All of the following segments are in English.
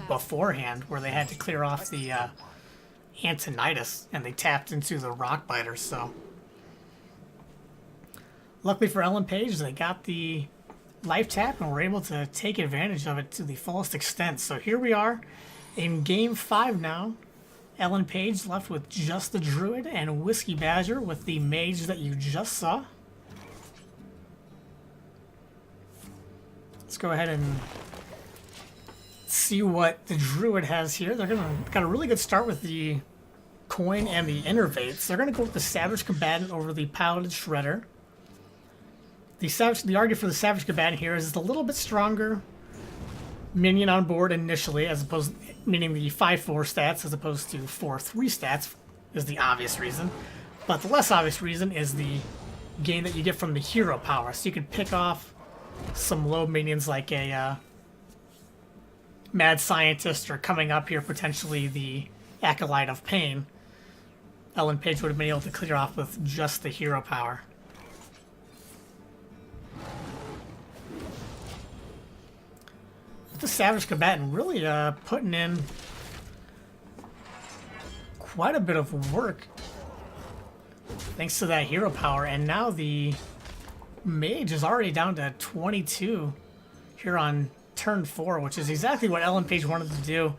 beforehand where they had to clear off the Antonitis and they tapped into the Rock Biters. So luckily for Ellen Page, they got the life tap and were able to take advantage of it to the fullest extent. So here we are in game 5 now. Ellen Page left with just the Druid and Whiskey Badger with the Mage that you just saw. Let's go ahead and see what the Druid has here. They're got a really good start with the Coin and the Innervates. They're gonna go with the Savage Combatant over the Piloted Shredder. The argument for the Savage Combatant here is it's a little bit stronger minion on board initially, as opposed, meaning the 5/4 stats as opposed to 4/3 stats is the obvious reason. But the less obvious reason is the gain that you get from the hero power. So you could pick off some low minions like a Mad Scientist, or coming up here potentially the Acolyte of Pain. Ellen Page would have been able to clear off with just the hero power. The Savage Combatant really putting in quite a bit of work thanks to that hero power, and now the Mage is already down to 22 here on turn 4, which is exactly what Ellen Page wanted to do.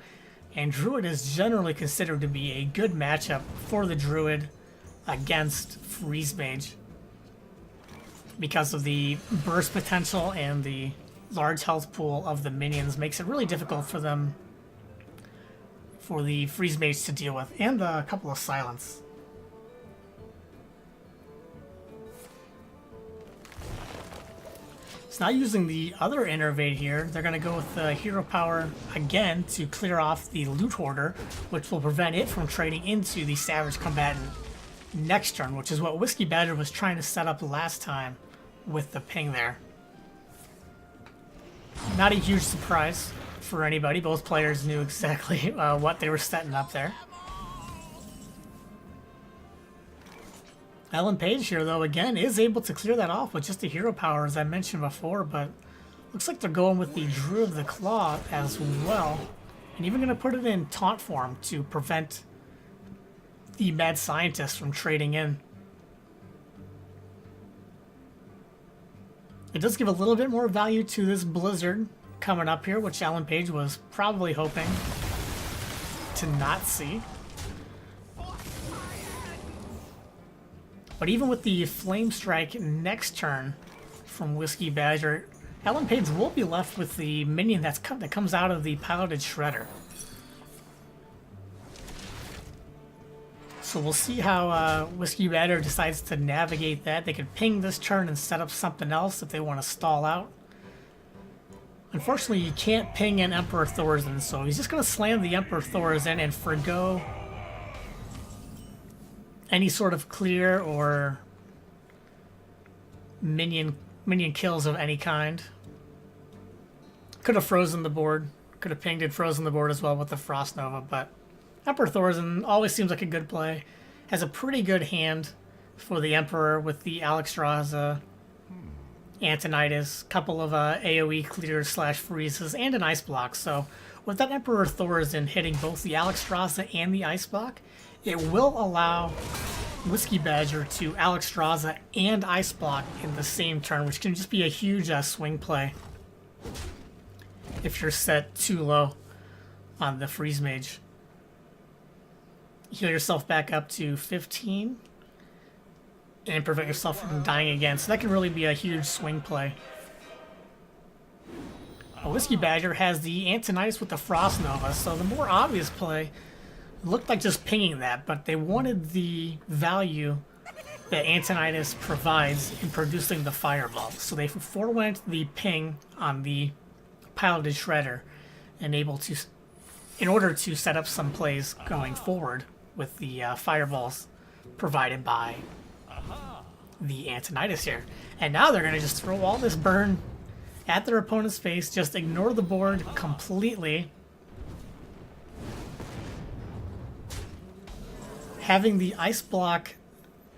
And Druid is generally considered to be a good matchup for the Druid against Freeze Mage because of the burst potential and the large health pool of the minions. Makes it really difficult for them, for the Freeze Mage to deal with, and a couple of silence. It's not using the other Innervate here. They're going to go with the hero power again to clear off the Loot Hoarder, which will prevent it from trading into the Savage Combatant next turn, which is what Whiskey Badger was trying to set up last time with the ping there. Not a huge surprise for anybody. Both players knew exactly what they were setting up there. Ellen Page here, though, again, is able to clear that off with just the hero power, as I mentioned before, but looks like they're going with the Druid of the Claw as well, and even going to put it in taunt form to prevent the Mad Scientist from trading in. It does give a little bit more value to this Blizzard coming up here, which Ellen Page was probably hoping to not see. But even with the Flame Strike next turn from Whiskey Badger, Ellen Page will be left with the minion that comes out of the Piloted Shredder. So we'll see how Whiskey Badger decides to navigate that. They could ping this turn and set up something else if they want to stall out. Unfortunately, you can't ping an Emperor Thorzen, so he's just going to slam the Emperor Thorzen and forgo any sort of clear or minion kills of any kind. Could have frozen the board. Could have pinged and frozen the board as well with the Frost Nova, but Emperor Thorzen always seems like a good play. Has a pretty good hand for the Emperor with the Alexstrasza, Antonitis, couple of AoE clears / freezes, and an Ice Block. So with that Emperor Thorzen hitting both the Alexstrasza and the Ice Block, it will allow Whiskey Badger to Alexstrasza and Ice Block in the same turn, which can just be a huge swing play if you're set too low on the Freeze Mage. Heal yourself back up to 15 and prevent yourself from dying again. So that can really be a huge swing play. Whiskey Badger has the Antonitis with the Frost Nova, so the more obvious play looked like just pinging that, but they wanted the value that Antonitis provides in producing the Fireball. So they forewent the ping on the Piloted Shredder and in order to set up some plays going forward with the Fireballs provided by the Antonitis here. And now they're going to just throw all this burn at their opponent's face, just ignore the board completely. Having the Ice Block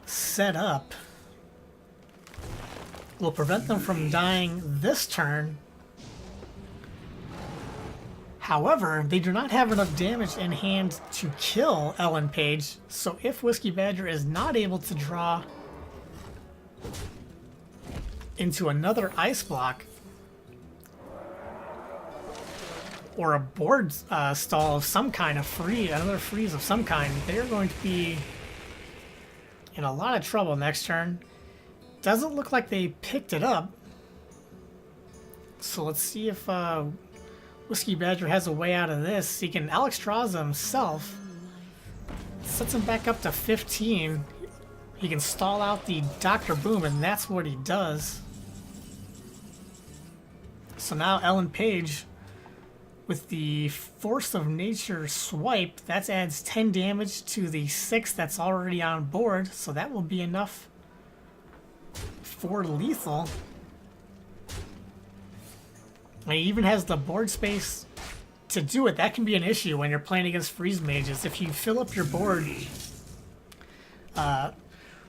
set up will prevent them from dying this turn. However, they do not have enough damage in hand to kill Ellen Page, so if Whiskey Badger is not able to draw into another ice block or a board stall of some kind, another freeze of some kind, they're going to be in a lot of trouble next turn. Doesn't look like they picked it up. So let's see if Whiskey Badger has a way out of this. He can Alexstrasza himself. Sets him back up to 15. He can stall out the Dr. Boom, and that's what he does. So now Ellen Page, with the Force of Nature swipe, that adds 10 damage to the 6 that's already on board. So that will be enough for lethal. And he even has the board space to do it. That can be an issue when you're playing against freeze mages. If you fill up your board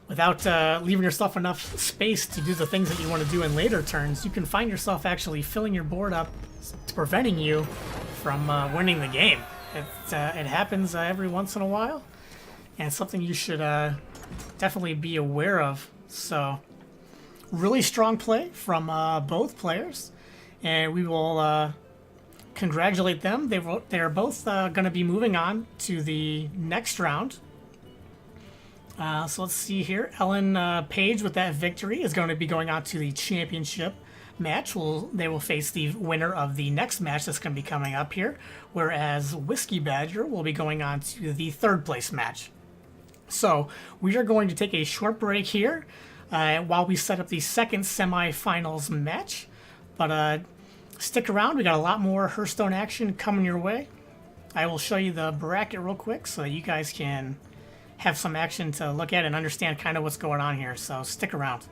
without leaving yourself enough space to do the things that you want to do in later turns, you can find yourself actually filling your board up, preventing you from winning the game. It happens every once in a while, and it's something you should definitely be aware of. So, really strong play from both players. And we will congratulate them. They're both going to be moving on to the next round. So let's see here. Ellen Page, with that victory, is going to be going on to the championship match. They will face the winner of the next match that's going to be coming up here. Whereas Whiskey Badger will be going on to the third place match. So we are going to take a short break here while we set up the second semifinals match. But stick around. We got a lot more Hearthstone action coming your way. I will show you the bracket real quick so that you guys can have some action to look at and understand kind of what's going on here. So stick around.